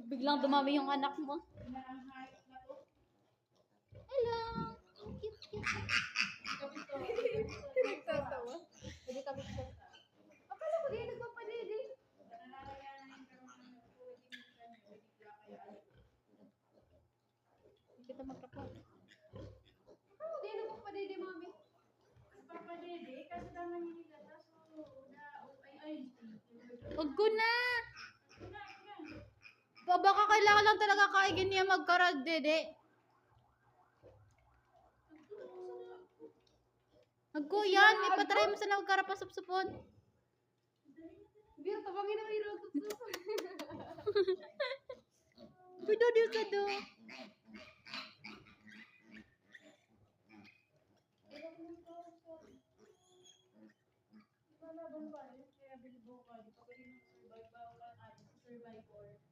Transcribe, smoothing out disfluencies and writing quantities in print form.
Biglang dumami yung anak mo. Hello! Cute, cute. Nagtatawa. Pwede kami po. Akala ko di nagpapadidi. Hindi kita magkapal. Akala ko di nagpapadidi, mami. Papadidi? Kasi naman nililata. Huwag ko na! Baka kailangan lang talaga kaigin niya magkarag, dede. Nagko yan, may patry mo sa nagkarapasupsupon. Biro, tabangin na biro. Pwede din ka do. Lalaban ba? Kaya bilibo ka. Di pa pwede survive.